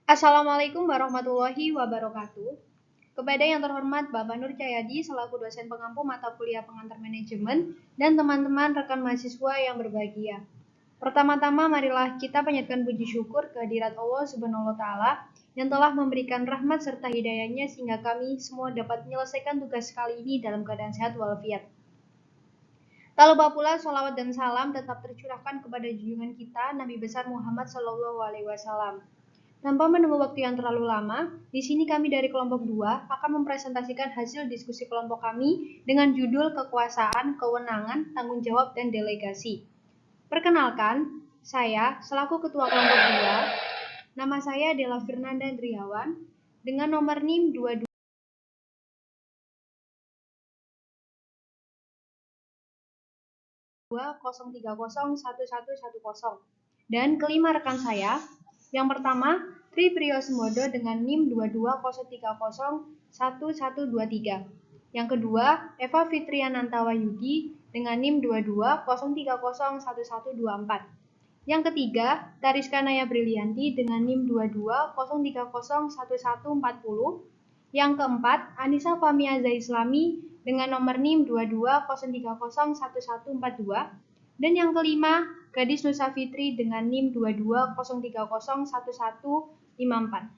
Assalamualaikum warahmatullahi wabarakatuh. Kepada yang terhormat Bapak Nur Cahyadi selaku dosen pengampu mata kuliah pengantar manajemen dan teman-teman rekan mahasiswa yang berbahagia. Pertama-tama marilah kita panjatkan puji syukur kehadirat Allah Subhanahu wa taala yang telah memberikan rahmat serta hidayahnya sehingga kami semua dapat menyelesaikan tugas kali ini dalam keadaan sehat walafiat. Tak lupa pula sholawat dan salam tetap tercurahkan kepada junjungan kita Nabi besar Muhammad SAW. Tanpa menunggu waktu yang terlalu lama, di sini kami dari kelompok 2 akan mempresentasikan hasil diskusi kelompok kami dengan judul Kekuasaan, Kewenangan, Tanggung Jawab, dan Delegasi. Perkenalkan, saya selaku Ketua Kelompok 2, nama saya Della Fernanda Driawan, dengan nomor NIM 22 0301110 dan kelima rekan saya. Yang pertama, Tri Priyosemodo dengan NIM 2203011123. Yang kedua, Eva Fitriananta Wayudi dengan NIM 2203011124. Yang ketiga, Tariska Naya Brilianti dengan NIM 2203011140. Yang keempat, Anissa Famia Zaislami dengan nomor NIM 2203011142. Dan yang kelima, Gadis Nusa Fitri dengan NIM 2203011154.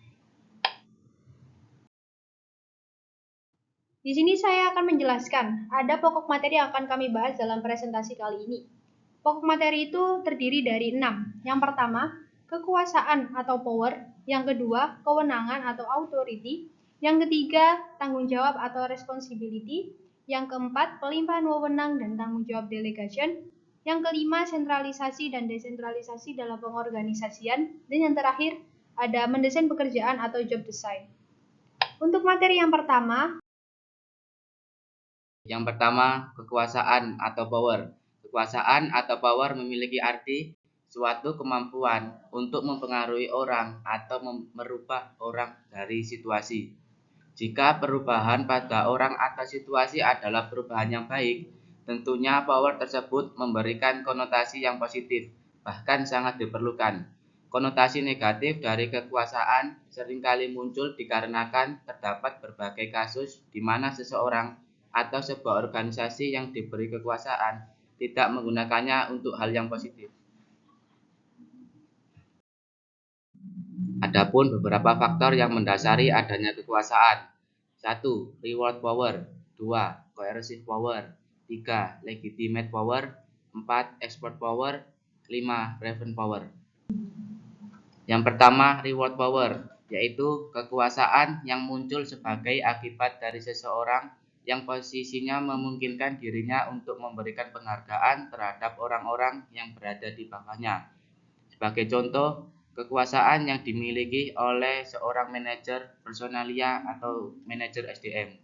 Di sini saya akan menjelaskan ada pokok materi yang akan kami bahas dalam presentasi kali ini. Pokok materi itu terdiri dari 6. Yang pertama, kekuasaan atau power. Yang kedua, kewenangan atau authority. Yang ketiga, tanggung jawab atau responsibility. Yang keempat, pelimpahan wewenang dan tanggung jawab delegation. Yang kelima, sentralisasi dan desentralisasi dalam pengorganisasian. Dan yang terakhir, ada mendesain pekerjaan atau job design. Untuk materi yang pertama, kekuasaan atau power. Kekuasaan atau power memiliki arti suatu kemampuan untuk mempengaruhi orang atau merubah orang dari situasi. Jika perubahan pada orang atau situasi adalah perubahan yang baik, tentunya power tersebut memberikan konotasi yang positif, bahkan sangat diperlukan. Konotasi negatif dari kekuasaan seringkali muncul dikarenakan terdapat berbagai kasus di mana seseorang atau sebuah organisasi yang diberi kekuasaan tidak menggunakannya untuk hal yang positif. Adapun beberapa faktor yang mendasari adanya kekuasaan. 1. Reward power. 2. Coercive power. 3. Legitimate power. 4. Export power. 5. Revenge power. Yang pertama, reward power, yaitu kekuasaan yang muncul sebagai akibat dari seseorang yang posisinya memungkinkan dirinya untuk memberikan penghargaan terhadap orang-orang yang berada di bawahnya. Sebagai contoh, kekuasaan yang dimiliki oleh seorang manajer personalia atau manajer SDM.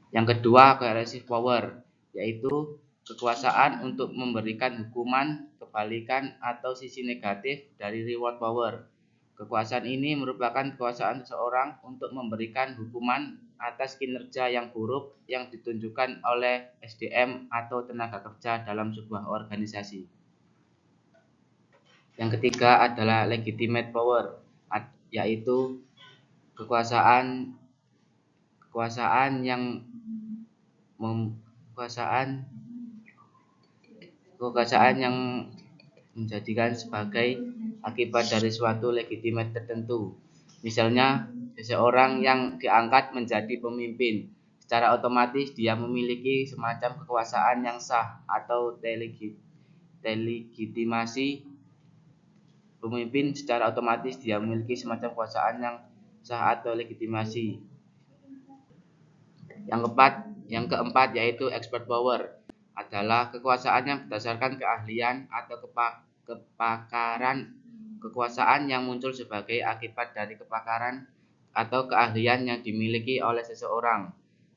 Yang kedua, coercive power, yaitu kekuasaan untuk memberikan hukuman, kebalikan, atau sisi negatif dari reward power. Kekuasaan ini merupakan kekuasaan seseorang untuk memberikan hukuman atas kinerja yang buruk yang ditunjukkan oleh SDM atau tenaga kerja dalam sebuah organisasi. Yang ketiga adalah legitimate power, yaitu kekuasaan yang menjadikan sebagai akibat dari suatu legitimate tertentu. Misalnya, seseorang yang diangkat menjadi pemimpin, secara otomatis dia memiliki semacam kekuasaan yang sah atau delegitimasi. Pemimpin secara otomatis dia memiliki semacam kekuasaan yang sah atau legitimasi. Yang keempat yaitu expert power, adalah kekuasaan yang berdasarkan keahlian atau kepakaran. Kekuasaan yang muncul sebagai akibat dari kepakaran atau keahlian yang dimiliki oleh seseorang.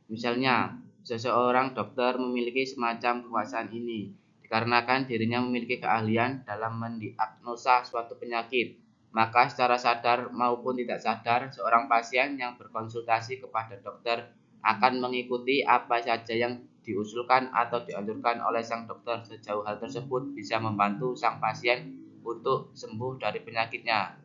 Misalnya, seseorang dokter memiliki semacam kekuasaan ini dikarenakan dirinya memiliki keahlian dalam mendiagnosa suatu penyakit. Maka secara sadar maupun tidak sadar, seorang pasien yang berkonsultasi kepada dokter akan mengikuti apa saja yang diusulkan atau dianjurkan oleh sang dokter sejauh hal tersebut bisa membantu sang pasien untuk sembuh dari penyakitnya.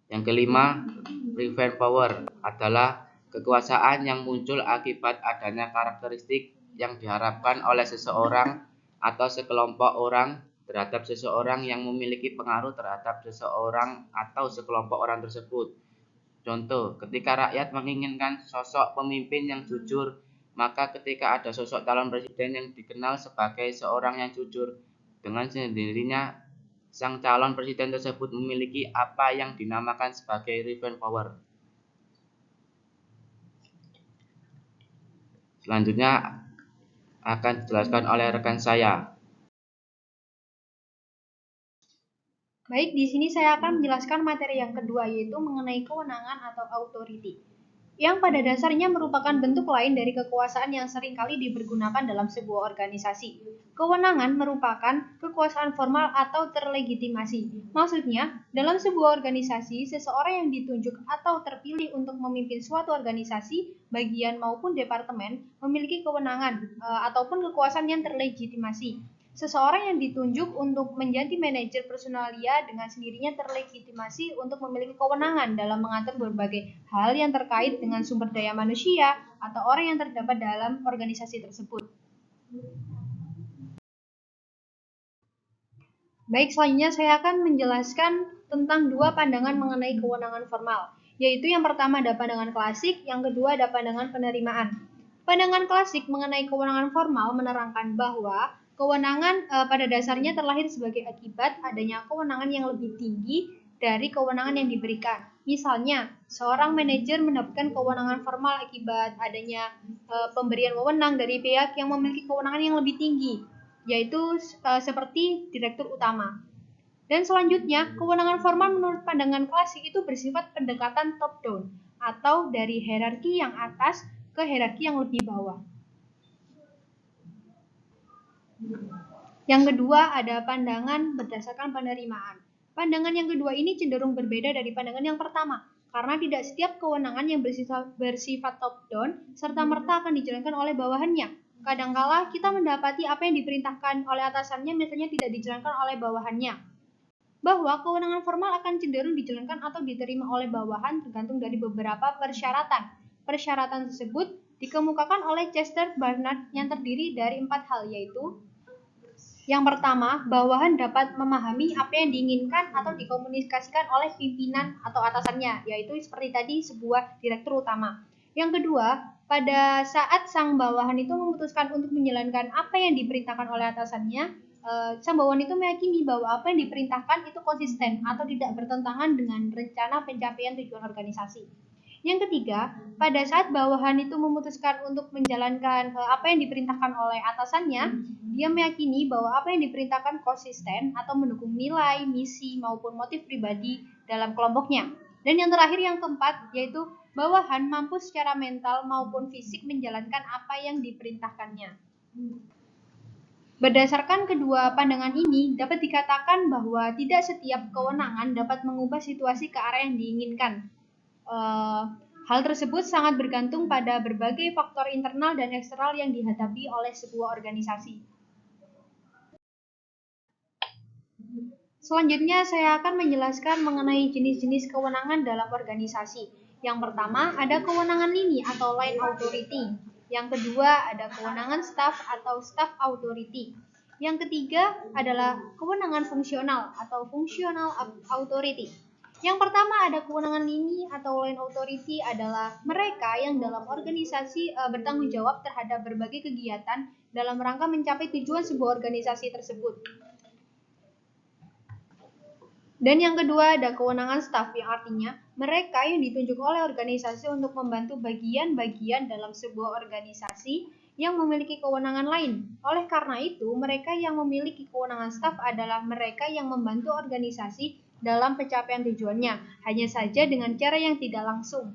Yang kelima, revenge power adalah kekuasaan yang muncul akibat adanya karakteristik yang diharapkan oleh seseorang atau sekelompok orang terhadap seseorang yang memiliki pengaruh terhadap seseorang atau sekelompok orang tersebut. Contoh, ketika rakyat menginginkan sosok pemimpin yang jujur, maka ketika ada sosok calon presiden yang dikenal sebagai seorang yang jujur, dengan sendirinya sang calon presiden tersebut memiliki apa yang dinamakan sebagai revenge power. Selanjutnya akan dijelaskan oleh rekan saya. Baik, di sini saya akan menjelaskan materi yang kedua, yaitu mengenai kewenangan atau authority, yang pada dasarnya merupakan bentuk lain dari kekuasaan yang seringkali dipergunakan dalam sebuah organisasi. Kewenangan merupakan kekuasaan formal atau terlegitimasi. Maksudnya, dalam sebuah organisasi, seseorang yang ditunjuk atau terpilih untuk memimpin suatu organisasi, bagian maupun departemen, memiliki kewenangan ataupun kekuasaan yang terlegitimasi. Seseorang yang ditunjuk untuk menjadi manajer personalia dengan sendirinya terlegitimasi untuk memiliki kewenangan dalam mengatur berbagai hal yang terkait dengan sumber daya manusia atau orang yang terdapat dalam organisasi tersebut. Baik, selanjutnya saya akan menjelaskan tentang dua pandangan mengenai kewenangan formal, yaitu yang pertama ada pandangan klasik, yang kedua ada pandangan penerimaan. Pandangan klasik mengenai kewenangan formal menerangkan bahwa kewenangan pada dasarnya terlahir sebagai akibat adanya kewenangan yang lebih tinggi dari kewenangan yang diberikan. Misalnya, seorang manajer mendapatkan kewenangan formal akibat adanya pemberian wewenang dari pihak yang memiliki kewenangan yang lebih tinggi, yaitu seperti direktur utama. Dan selanjutnya, kewenangan formal menurut pandangan klasik itu bersifat pendekatan top-down atau dari hierarki yang atas ke hierarki yang lebih bawah. Yang kedua ada pandangan berdasarkan penerimaan. Pandangan yang kedua ini cenderung berbeda dari pandangan yang pertama, karena tidak setiap kewenangan yang bersifat top-down serta-merta akan dijalankan oleh bawahannya. Kadangkala kita mendapati apa yang diperintahkan oleh atasannya misalnya tidak dijalankan oleh bawahannya. Bahwa kewenangan formal akan cenderung dijalankan atau diterima oleh bawahan tergantung dari beberapa persyaratan. Persyaratan tersebut dikemukakan oleh Chester Barnard yang terdiri dari 4 hal, yaitu yang pertama, bawahan dapat memahami apa yang diinginkan atau dikomunikasikan oleh pimpinan atau atasannya, yaitu seperti tadi sebuah direktur utama. Yang kedua, pada saat sang bawahan itu memutuskan untuk menjalankan apa yang diperintahkan oleh atasannya, sang bawahan itu meyakini bahwa apa yang diperintahkan itu konsisten atau tidak bertentangan dengan rencana pencapaian tujuan organisasi. Yang ketiga, pada saat bawahan itu memutuskan untuk menjalankan apa yang diperintahkan oleh atasannya, dia meyakini bahwa apa yang diperintahkan konsisten atau mendukung nilai, misi, maupun motif pribadi dalam kelompoknya. Dan yang terakhir, yang keempat, yaitu bawahan mampu secara mental maupun fisik menjalankan apa yang diperintahkannya. Berdasarkan kedua pandangan ini, dapat dikatakan bahwa tidak setiap kewenangan dapat mengubah situasi ke arah yang diinginkan. Hal tersebut sangat bergantung pada berbagai faktor internal dan eksternal yang dihadapi oleh sebuah organisasi. Selanjutnya saya akan menjelaskan mengenai jenis-jenis kewenangan dalam organisasi. Yang pertama ada kewenangan lini atau line authority. Yang kedua ada kewenangan staff atau staff authority. Yang ketiga adalah kewenangan fungsional atau functional authority. Yang pertama ada kewenangan lini atau line authority adalah mereka yang dalam organisasi bertanggung jawab terhadap berbagai kegiatan dalam rangka mencapai tujuan sebuah organisasi tersebut. Dan yang kedua ada kewenangan staff, yang artinya mereka yang ditunjuk oleh organisasi untuk membantu bagian-bagian dalam sebuah organisasi yang memiliki kewenangan lain. Oleh karena itu, mereka yang memiliki kewenangan staff adalah mereka yang membantu organisasi dalam pencapaian tujuannya, hanya saja dengan cara yang tidak langsung.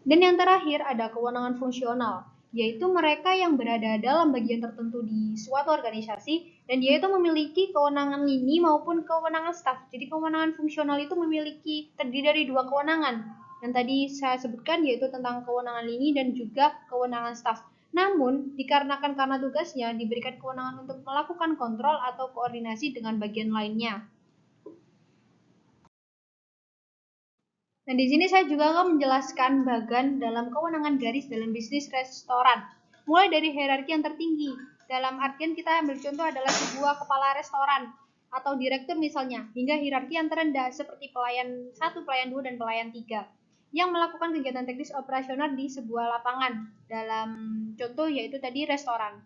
Dan yang terakhir ada kewenangan fungsional, yaitu mereka yang berada dalam bagian tertentu di suatu organisasi dan dia itu memiliki kewenangan lini maupun kewenangan staff. Jadi kewenangan fungsional itu terdiri dari dua kewenangan. yang tadi saya sebutkan, yaitu tentang kewenangan lini dan juga kewenangan staf. Namun, karena tugasnya diberikan kewenangan untuk melakukan kontrol atau koordinasi dengan bagian lainnya. Nah, di sini saya juga akan menjelaskan bagian dalam kewenangan garis dalam bisnis restoran. Mulai dari hierarki yang tertinggi. Dalam artian kita ambil contoh adalah sebuah kepala restoran atau direktur misalnya, hingga hierarki yang terendah seperti pelayan 1, pelayan 2, dan pelayan 3 yang melakukan kegiatan teknis operasional di sebuah lapangan. Dalam contoh yaitu tadi restoran.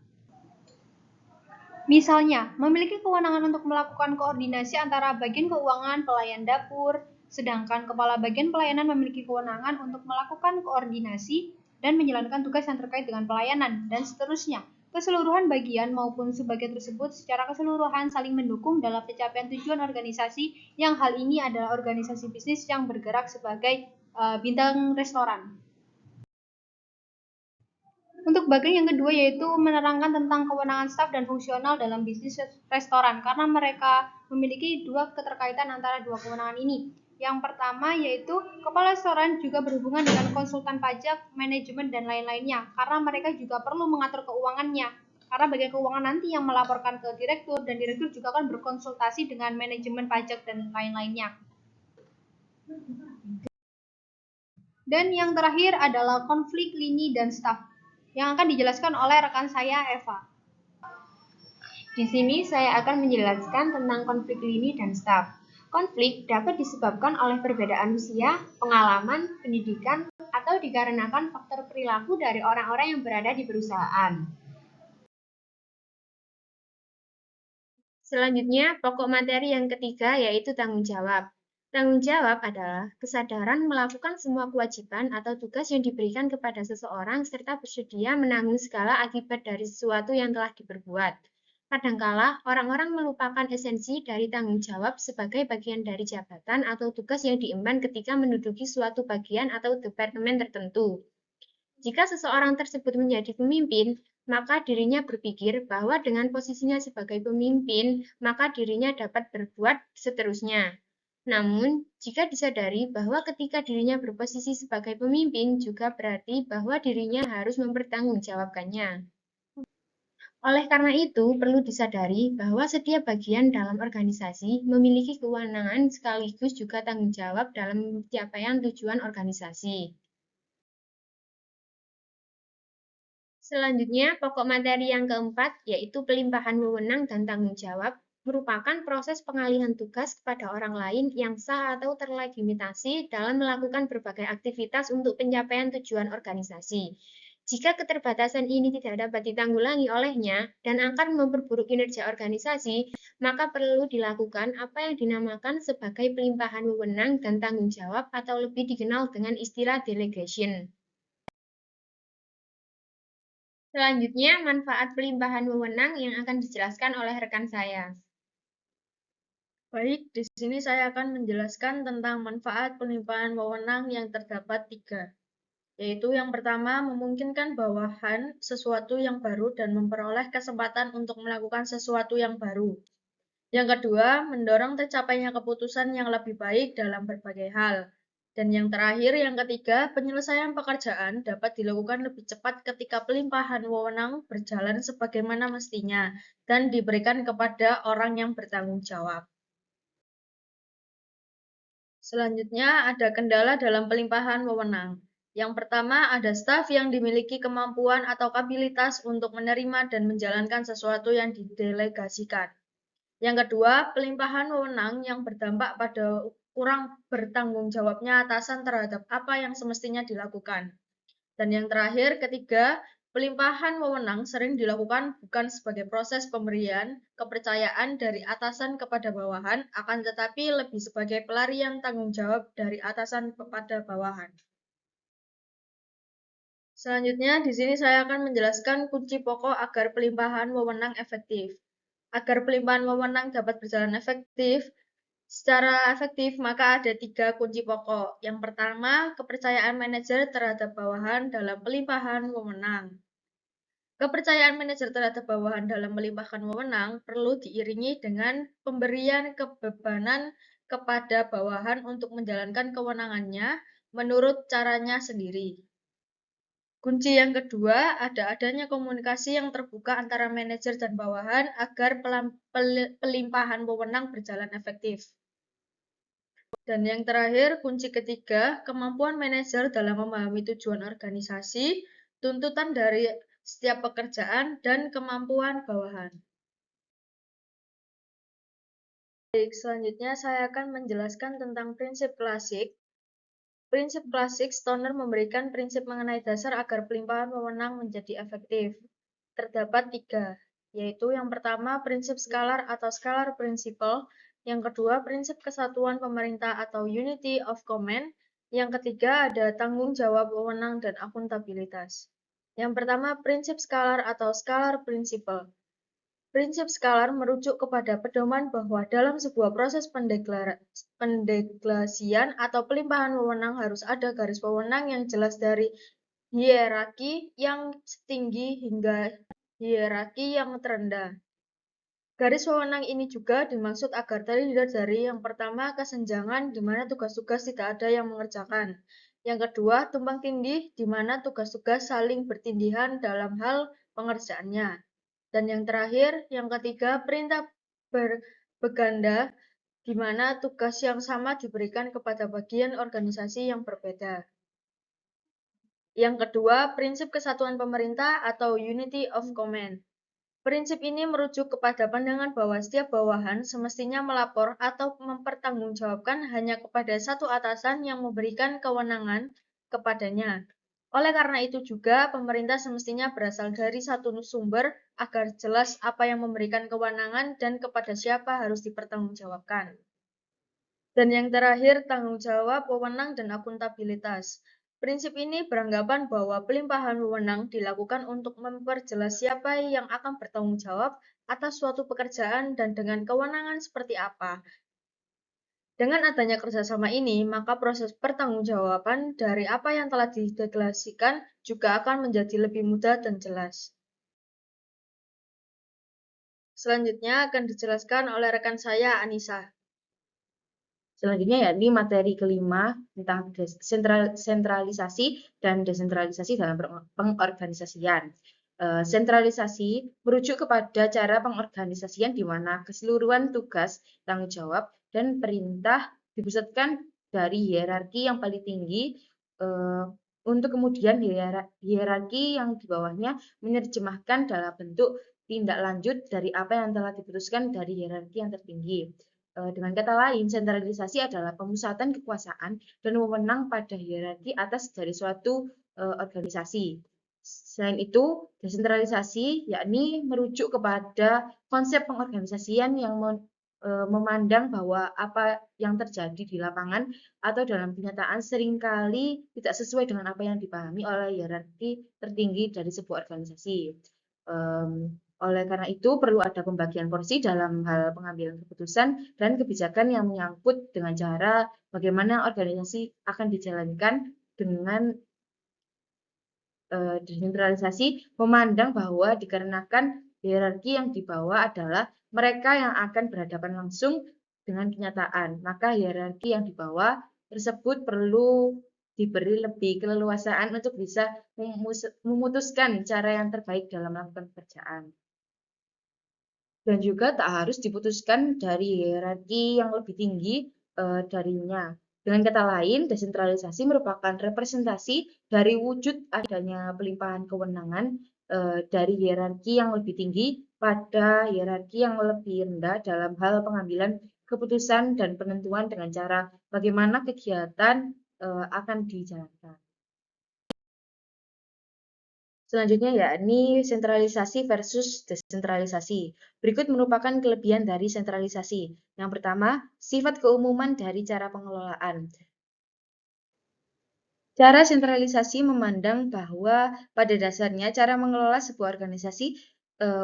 Misalnya, memiliki kewenangan untuk melakukan koordinasi antara bagian keuangan, pelayan dapur, sedangkan kepala bagian pelayanan memiliki kewenangan untuk melakukan koordinasi dan menjalankan tugas yang terkait dengan pelayanan, dan seterusnya. Keseluruhan bagian maupun subbagian tersebut secara keseluruhan saling mendukung dalam pencapaian tujuan organisasi, yang hal ini adalah organisasi bisnis yang bergerak sebagai bintang restoran. Untuk bagian yang kedua yaitu menerangkan tentang kewenangan staf dan fungsional dalam bisnis restoran, karena mereka memiliki dua keterkaitan antara dua kewenangan ini. Yang pertama yaitu kepala restoran juga berhubungan dengan konsultan pajak, manajemen, dan lain-lainnya, karena mereka juga perlu mengatur keuangannya. Karena bagian keuangan nanti yang melaporkan ke direktur, dan direktur juga akan berkonsultasi dengan manajemen pajak dan lain-lainnya. Dan yang terakhir adalah konflik lini dan staf, yang akan dijelaskan oleh rekan saya, Eva. Di sini saya akan menjelaskan tentang konflik lini dan staf. Konflik dapat disebabkan oleh perbedaan usia, pengalaman, pendidikan, atau dikarenakan faktor perilaku dari orang-orang yang berada di perusahaan. Selanjutnya, pokok materi yang ketiga yaitu tanggung jawab. Tanggung jawab adalah kesadaran melakukan semua kewajiban atau tugas yang diberikan kepada seseorang serta bersedia menanggung segala akibat dari sesuatu yang telah diperbuat. Kadangkala, orang-orang melupakan esensi dari tanggung jawab sebagai bagian dari jabatan atau tugas yang diemban ketika menduduki suatu bagian atau departemen tertentu. Jika seseorang tersebut menjadi pemimpin, maka dirinya berpikir bahwa dengan posisinya sebagai pemimpin, maka dirinya dapat berbuat seterusnya. Namun, jika disadari bahwa ketika dirinya berposisi sebagai pemimpin juga berarti bahwa dirinya harus mempertanggungjawabkannya. Oleh karena itu, perlu disadari bahwa setiap bagian dalam organisasi memiliki kewenangan sekaligus juga tanggung jawab dalam pencapaian tujuan organisasi. Selanjutnya, pokok materi yang keempat, yaitu pelimpahan wewenang dan tanggung jawab, merupakan proses pengalihan tugas kepada orang lain yang sah atau terlegitimasi dalam melakukan berbagai aktivitas untuk pencapaian tujuan organisasi. Jika keterbatasan ini tidak dapat ditanggulangi olehnya dan akan memperburuk kinerja organisasi, maka perlu dilakukan apa yang dinamakan sebagai pelimpahan wewenang dan tanggung jawab atau lebih dikenal dengan istilah delegation. Selanjutnya, manfaat pelimpahan wewenang yang akan dijelaskan oleh rekan saya. Baik, di sini saya akan menjelaskan tentang manfaat pelimpahan wewenang yang terdapat 3. Yaitu yang pertama, memungkinkan bawahan sesuatu yang baru dan memperoleh kesempatan untuk melakukan sesuatu yang baru. Yang kedua, mendorong tercapainya keputusan yang lebih baik dalam berbagai hal. Dan yang terakhir, yang ketiga, penyelesaian pekerjaan dapat dilakukan lebih cepat ketika pelimpahan wewenang berjalan sebagaimana mestinya dan diberikan kepada orang yang bertanggung jawab. Selanjutnya, ada kendala dalam pelimpahan wewenang. Yang pertama, ada staf yang dimiliki kemampuan atau kapabilitas untuk menerima dan menjalankan sesuatu yang didelegasikan. Yang kedua, pelimpahan wewenang yang berdampak pada kurang bertanggung jawabnya atasan terhadap apa yang semestinya dilakukan. Dan yang terakhir, ketiga, pelimpahan wewenang sering dilakukan bukan sebagai proses pemberian kepercayaan dari atasan kepada bawahan, akan tetapi lebih sebagai pelarian tanggung jawab dari atasan kepada bawahan. Selanjutnya, di sini saya akan menjelaskan kunci pokok agar pelimpahan wewenang efektif. Agar pelimpahan wewenang dapat berjalan secara efektif, maka ada 3 kunci pokok. Yang pertama, kepercayaan manajer terhadap bawahan dalam pelimpahan wewenang. Kepercayaan manajer terhadap bawahan dalam melimpahkan wewenang perlu diiringi dengan pemberian kebebanan kepada bawahan untuk menjalankan kewenangannya, menurut caranya sendiri. Kunci yang kedua adanya komunikasi yang terbuka antara manajer dan bawahan agar pelimpahan wewenang berjalan efektif. Dan yang terakhir, kunci ketiga, kemampuan manajer dalam memahami tujuan organisasi, tuntutan dari setiap pekerjaan, dan kemampuan bawahan. Baik, selanjutnya saya akan menjelaskan tentang prinsip klasik. Prinsip klasik, Stoner memberikan prinsip mengenai dasar agar pelimpahan wewenang menjadi efektif. Terdapat 3, yaitu yang pertama prinsip skalar atau scalar principle, yang kedua prinsip kesatuan pemerintah atau unity of command, yang ketiga ada tanggung jawab wewenang dan akuntabilitas. Yang pertama prinsip skalar atau scalar principle. Prinsip skalar merujuk kepada pedoman bahwa dalam sebuah proses pendeglasian atau pelimpahan wewenang harus ada garis wewenang yang jelas dari hierarki yang tinggi hingga hierarki yang terendah. Garis wewenang ini juga dimaksud agar terhindar dari yang pertama kesenjangan di mana tugas-tugas tidak ada yang mengerjakan. Yang kedua, tumpang tindih di mana tugas-tugas saling bertindihan dalam hal pengerjaannya. Dan yang terakhir, yang ketiga, perintah berganda, di mana tugas yang sama diberikan kepada bagian organisasi yang berbeda. Yang kedua, prinsip kesatuan pemerintah atau unity of command. Prinsip ini merujuk kepada pandangan bahwa setiap bawahan semestinya melapor atau mempertanggungjawabkan hanya kepada satu atasan yang memberikan kewenangan kepadanya. Oleh karena itu juga, pemerintah semestinya berasal dari satu sumber agar jelas apa yang memberikan kewenangan dan kepada siapa harus dipertanggungjawabkan. Dan yang terakhir, tanggung jawab, wewenang, dan akuntabilitas. Prinsip ini beranggapan bahwa pelimpahan wewenang dilakukan untuk memperjelas siapa yang akan bertanggung jawab atas suatu pekerjaan dan dengan kewenangan seperti apa. Dengan adanya kerjasama ini, maka proses pertanggungjawaban dari apa yang telah dideklarasikan juga akan menjadi lebih mudah dan jelas. Selanjutnya akan dijelaskan oleh rekan saya, Anissa. Selanjutnya ya, ini materi kelima tentang sentralisasi dan desentralisasi dalam pengorganisasian. Sentralisasi merujuk kepada cara pengorganisasian di mana keseluruhan tugas, tanggung jawab, dan perintah dipusatkan dari hierarki yang paling tinggi untuk kemudian hierarki yang di bawahnya menerjemahkan dalam bentuk tindak lanjut dari apa yang telah diputuskan dari hierarki yang tertinggi. Dengan kata lain, sentralisasi adalah pemusatan kekuasaan dan wewenang pada hierarki atas dari suatu organisasi. Selain itu, desentralisasi yakni merujuk kepada konsep pengorganisasian yang memandang bahwa apa yang terjadi di lapangan atau dalam kenyataan seringkali tidak sesuai dengan apa yang dipahami oleh hierarki tertinggi dari sebuah organisasi. Oleh karena itu, perlu ada pembagian porsi dalam hal pengambilan keputusan dan kebijakan yang menyangkut dengan cara bagaimana organisasi akan dijalankan dengan desentralisasi, memandang bahwa dikarenakan hierarki yang dibawa adalah mereka yang akan berhadapan langsung dengan kenyataan, maka hierarki yang dibawa tersebut perlu diberi lebih keleluasaan untuk bisa memutuskan cara yang terbaik dalam melakukan pekerjaan. Dan juga tak harus diputuskan dari hierarki yang lebih tinggi darinya. Dengan kata lain, desentralisasi merupakan representasi dari wujud adanya pelimpahan kewenangan dari hierarki yang lebih tinggi pada hierarki yang lebih rendah dalam hal pengambilan keputusan dan penentuan dengan cara bagaimana kegiatan akan dijalankan. Selanjutnya yakni sentralisasi versus desentralisasi. Berikut merupakan kelebihan dari sentralisasi. Yang pertama, sifat keumuman dari cara pengelolaan. Cara sentralisasi memandang bahwa pada dasarnya cara mengelola sebuah organisasi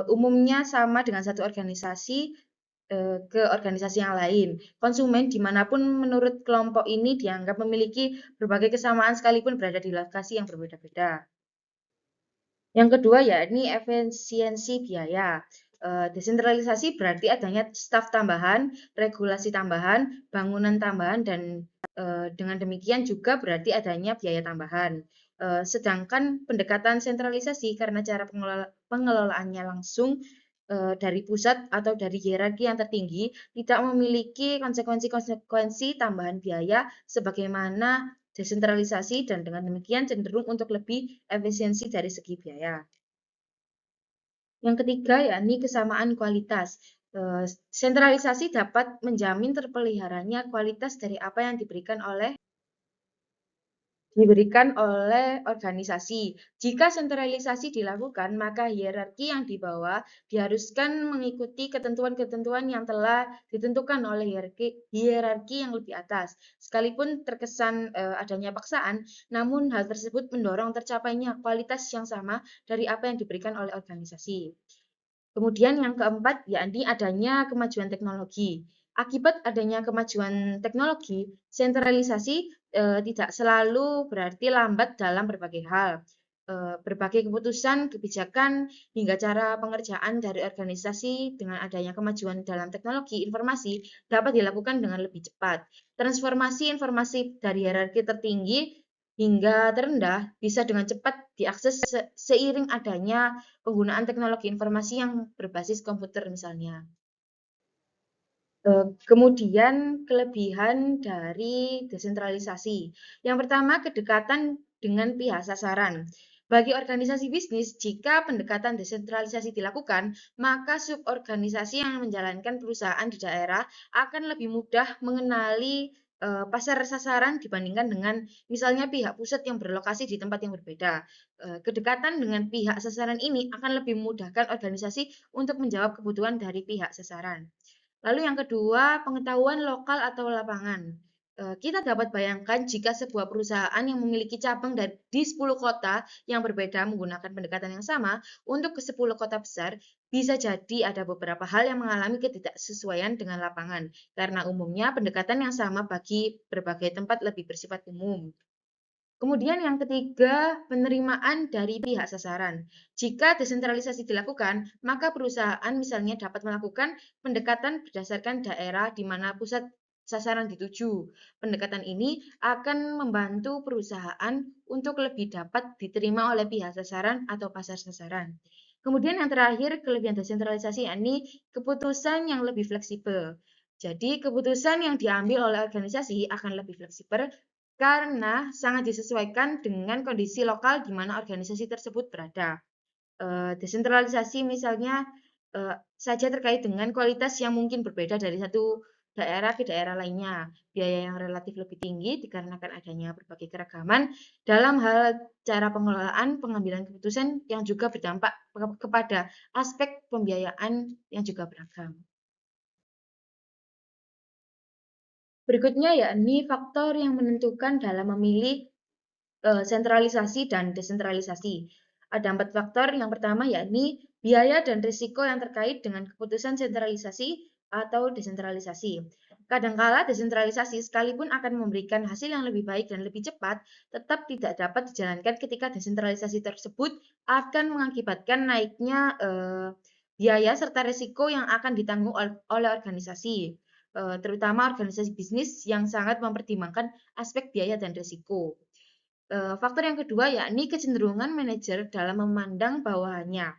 umumnya sama dengan satu organisasi ke organisasi yang lain. Konsumen dimanapun menurut kelompok ini dianggap memiliki berbagai kesamaan sekalipun berada di lokasi yang berbeda-beda. Yang kedua yakni efisiensi biaya. Desentralisasi berarti adanya staf tambahan, regulasi tambahan, bangunan tambahan, dan Dengan demikian juga berarti adanya biaya tambahan. Sedangkan pendekatan sentralisasi karena cara pengelolaannya langsung dari pusat atau dari hierarki yang tertinggi tidak memiliki konsekuensi-konsekuensi tambahan biaya sebagaimana desentralisasi dan dengan demikian cenderung untuk lebih efisiensi dari segi biaya. Yang ketiga yakni kesamaan kualitas. Sentralisasi dapat menjamin terpeliharanya kualitas dari apa yang diberikan oleh organisasi. Jika sentralisasi dilakukan, maka hierarki yang di bawah diharuskan mengikuti ketentuan-ketentuan yang telah ditentukan oleh hierarki yang lebih atas. Sekalipun terkesan adanya paksaan, namun hal tersebut mendorong tercapainya kualitas yang sama dari apa yang diberikan oleh organisasi. Kemudian yang keempat, yakni adanya kemajuan teknologi. Akibat adanya kemajuan teknologi, sentralisasi tidak selalu berarti lambat dalam berbagai hal. Berbagai keputusan, kebijakan, hingga cara pengerjaan dari organisasi dengan adanya kemajuan dalam teknologi informasi dapat dilakukan dengan lebih cepat. Transformasi informasi dari hierarki tertinggi hingga terendah bisa dengan cepat diakses seiring adanya penggunaan teknologi informasi yang berbasis komputer misalnya. Kemudian kelebihan dari desentralisasi. Yang pertama, kedekatan dengan pihak sasaran. Bagi organisasi bisnis, jika pendekatan desentralisasi dilakukan, maka suborganisasi yang menjalankan perusahaan di daerah akan lebih mudah mengenali pasar sasaran dibandingkan dengan misalnya pihak pusat yang berlokasi di tempat yang berbeda. Kedekatan dengan pihak sasaran ini akan lebih memudahkan organisasi untuk menjawab kebutuhan dari pihak sasaran. Lalu yang kedua, pengetahuan lokal atau lapangan. Kita dapat bayangkan jika sebuah perusahaan yang memiliki cabang di 10 kota yang berbeda menggunakan pendekatan yang sama untuk ke 10 kota besar, bisa jadi ada beberapa hal yang mengalami ketidaksesuaian dengan lapangan, karena umumnya pendekatan yang sama bagi berbagai tempat lebih bersifat umum. Kemudian yang ketiga, penerimaan dari pihak sasaran. Jika desentralisasi dilakukan, maka perusahaan misalnya dapat melakukan pendekatan berdasarkan daerah di mana pusat sasaran dituju. Pendekatan ini akan membantu perusahaan untuk lebih dapat diterima oleh pihak sasaran atau pasar sasaran. Kemudian yang terakhir, kelebihan desentralisasi yakni keputusan yang lebih fleksibel. Jadi keputusan yang diambil oleh organisasi akan lebih fleksibel karena sangat disesuaikan dengan kondisi lokal di mana organisasi tersebut berada. Desentralisasi misalnya saja terkait dengan kualitas yang mungkin berbeda dari satu daerah ke daerah lainnya. Biaya yang relatif lebih tinggi dikarenakan adanya berbagai keragaman dalam hal cara pengelolaan pengambilan keputusan yang juga berdampak kepada aspek pembiayaan yang juga beragam. Berikutnya yakni faktor yang menentukan dalam memilih sentralisasi dan desentralisasi. Ada 4 faktor. Yang pertama yakni biaya dan risiko yang terkait dengan keputusan sentralisasi atau desentralisasi. Kadangkala desentralisasi sekalipun akan memberikan hasil yang lebih baik dan lebih cepat, tetap tidak dapat dijalankan ketika desentralisasi tersebut akan mengakibatkan naiknya biaya serta risiko yang akan ditanggung oleh organisasi. Terutama organisasi bisnis yang sangat mempertimbangkan aspek biaya dan risiko. Faktor yang kedua yakni kecenderungan manajer dalam memandang bawahannya.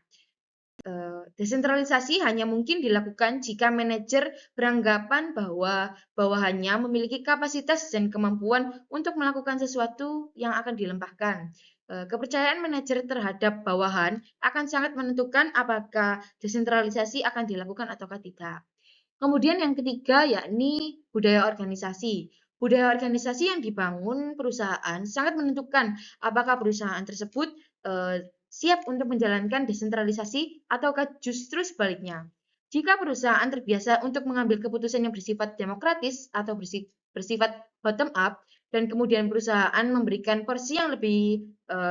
Desentralisasi hanya mungkin dilakukan jika manajer beranggapan bahwa bawahannya memiliki kapasitas dan kemampuan untuk melakukan sesuatu yang akan dilempahkan. Kepercayaan manajer terhadap bawahan akan sangat menentukan apakah desentralisasi akan dilakukan ataukah tidak. Kemudian yang ketiga yakni budaya organisasi. Budaya organisasi yang dibangun perusahaan sangat menentukan apakah perusahaan tersebut siap untuk menjalankan desentralisasi ataukah justru sebaliknya. Jika perusahaan terbiasa untuk mengambil keputusan yang bersifat demokratis atau bersifat bottom up dan kemudian perusahaan memberikan porsi yang lebih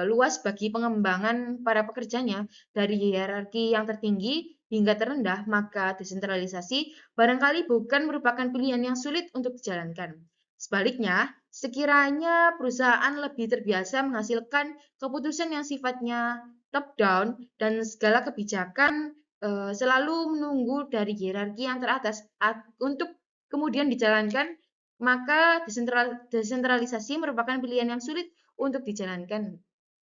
luas bagi pengembangan para pekerjanya dari hierarki yang tertinggi hingga terendah, maka desentralisasi barangkali bukan merupakan pilihan yang sulit untuk dijalankan. Sebaliknya, sekiranya perusahaan lebih terbiasa menghasilkan keputusan yang sifatnya top-down dan segala kebijakan selalu menunggu dari hierarki yang teratas untuk kemudian dijalankan, maka desentralisasi merupakan pilihan yang sulit untuk dijalankan.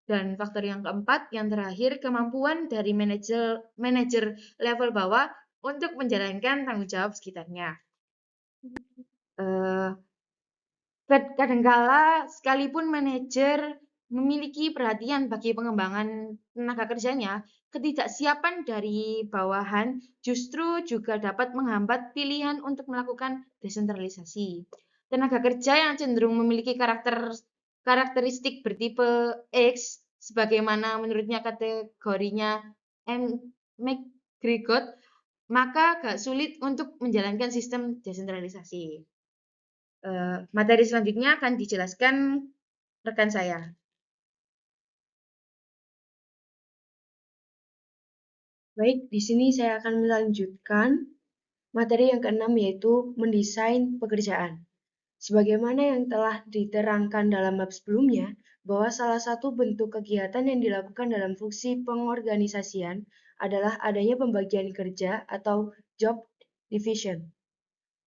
Dan faktor yang keempat, yang terakhir, kemampuan dari manajer level bawah untuk menjalankan tanggung jawab sekitarnya. Kadangkala sekalipun manajer memiliki perhatian bagi pengembangan tenaga kerjanya, ketidaksiapan dari bawahan justru juga dapat menghambat pilihan untuk melakukan desentralisasi. Tenaga kerja yang cenderung memiliki karakteristik bertipe X, sebagaimana menurutnya kategorinya M. McGregor, maka agak sulit untuk menjalankan sistem desentralisasi. Materi selanjutnya akan dijelaskan rekan saya. Baik, di sini saya akan melanjutkan materi yang keenam, yaitu mendesain pekerjaan. Sebagaimana yang telah diterangkan dalam bab sebelumnya, bahwa salah satu bentuk kegiatan yang dilakukan dalam fungsi pengorganisasian adalah adanya pembagian kerja atau job division.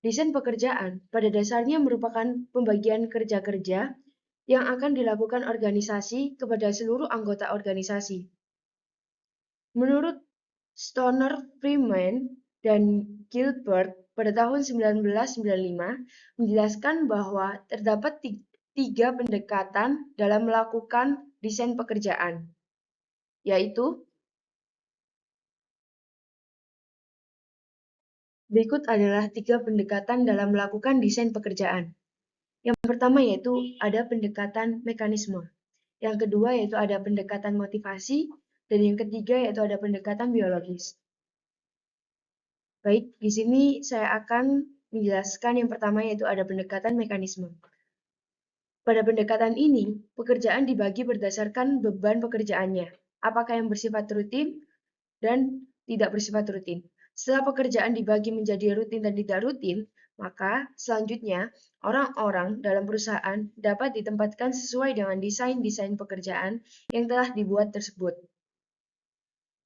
Desain pekerjaan pada dasarnya merupakan pembagian kerja-kerja yang akan dilakukan organisasi kepada seluruh anggota organisasi. Menurut Stoner, Freeman, dan Gilbert pada tahun 1995 menjelaskan bahwa terdapat tiga pendekatan dalam melakukan desain pekerjaan, yaitu berikut adalah tiga pendekatan dalam melakukan desain pekerjaan. Yang pertama yaitu ada pendekatan mekanisme. Yang kedua yaitu ada pendekatan motivasi. Dan yang ketiga yaitu ada pendekatan biologis. Baik, di sini saya akan menjelaskan yang pertama yaitu ada pendekatan mekanisme. Pada pendekatan ini, pekerjaan dibagi berdasarkan beban pekerjaannya, apakah yang bersifat rutin dan tidak bersifat rutin. Setelah pekerjaan dibagi menjadi rutin dan tidak rutin, maka selanjutnya orang-orang dalam perusahaan dapat ditempatkan sesuai dengan desain-desain pekerjaan yang telah dibuat tersebut.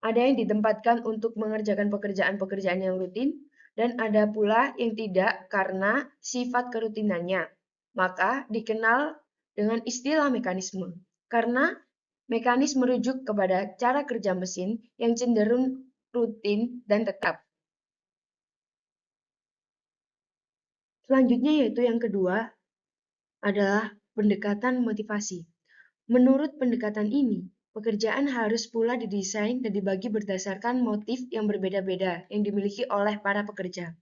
Ada yang ditempatkan untuk mengerjakan pekerjaan-pekerjaan yang rutin, dan ada pula yang tidak karena sifat kerutinannya. Maka dikenal dengan istilah mekanisme, karena mekanis merujuk kepada cara kerja mesin yang cenderung rutin dan tetap. Selanjutnya yaitu yang kedua adalah pendekatan motivasi. Menurut pendekatan ini, pekerjaan harus pula didesain dan dibagi berdasarkan motif yang berbeda-beda yang dimiliki oleh para pekerja.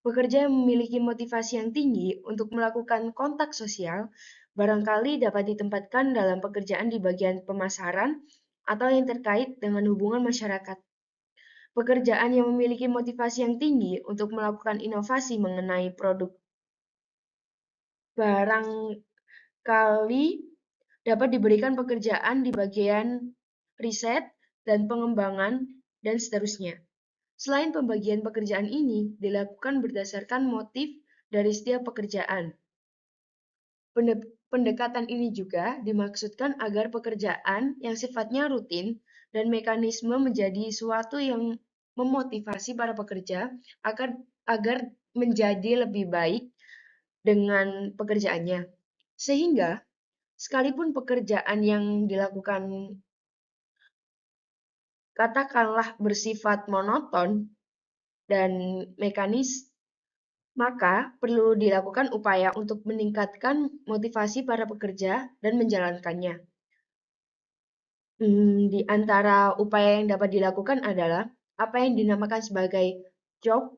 Pekerja yang memiliki motivasi yang tinggi untuk melakukan kontak sosial barangkali dapat ditempatkan dalam pekerjaan di bagian pemasaran atau yang terkait dengan hubungan masyarakat. Pekerjaan yang memiliki motivasi yang tinggi untuk melakukan inovasi mengenai produk barangkali dapat diberikan pekerjaan di bagian riset dan pengembangan, dan seterusnya. Selain pembagian pekerjaan ini dilakukan berdasarkan motif dari setiap pekerjaan. Pendekatan ini juga dimaksudkan agar pekerjaan yang sifatnya rutin dan mekanisme menjadi suatu yang memotivasi para pekerja agar menjadi lebih baik dengan pekerjaannya. Sehingga sekalipun pekerjaan yang dilakukan katakanlah bersifat monoton dan mekanis, maka perlu dilakukan upaya untuk meningkatkan motivasi para pekerja dan menjalankannya. Di antara upaya yang dapat dilakukan adalah apa yang dinamakan sebagai job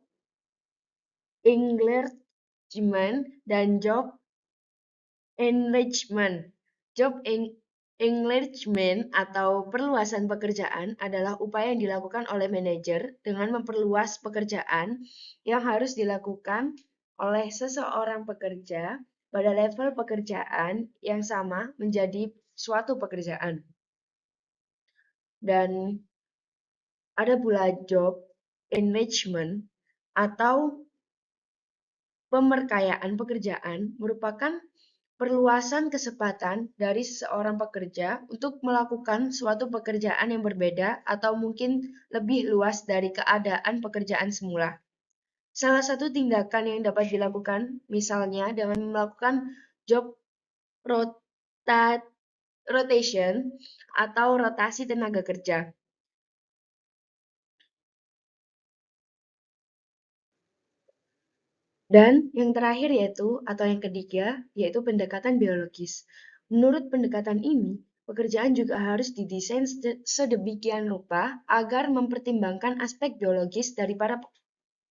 engagement dan job enrichment. Job enlargement atau perluasan pekerjaan adalah upaya yang dilakukan oleh manajer dengan memperluas pekerjaan yang harus dilakukan oleh seseorang pekerja pada level pekerjaan yang sama menjadi suatu pekerjaan. Dan ada pula job enrichment atau pemerkayaan pekerjaan merupakan perluasan kesempatan dari seorang pekerja untuk melakukan suatu pekerjaan yang berbeda atau mungkin lebih luas dari keadaan pekerjaan semula. Salah satu tindakan yang dapat dilakukan, misalnya dengan melakukan job rotation atau rotasi tenaga kerja. Dan yang terakhir atau yang ketiga, yaitu pendekatan biologis. Menurut pendekatan ini, pekerjaan juga harus didesain sedemikian rupa agar mempertimbangkan aspek biologis dari para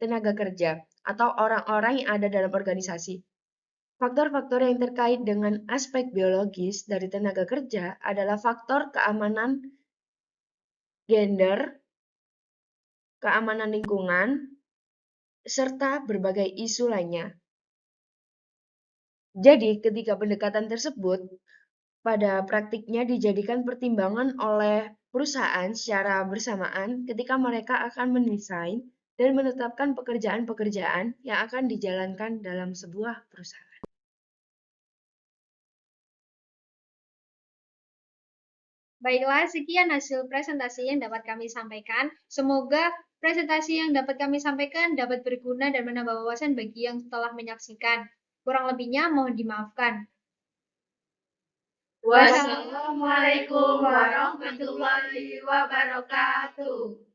tenaga kerja atau orang-orang yang ada dalam organisasi. Faktor-faktor yang terkait dengan aspek biologis dari tenaga kerja adalah faktor keamanan gender, keamanan lingkungan, serta berbagai isu lainnya. Jadi, ketika pendekatan tersebut pada praktiknya dijadikan pertimbangan oleh perusahaan secara bersamaan ketika mereka akan mendesain dan menetapkan pekerjaan-pekerjaan yang akan dijalankan dalam sebuah perusahaan. Baiklah, sekian hasil presentasi yang dapat kami sampaikan. Semoga presentasi yang dapat kami sampaikan dapat berguna dan menambah wawasan bagi yang telah menyaksikan. Kurang lebihnya mohon dimaafkan. Wassalamualaikum warahmatullahi wabarakatuh.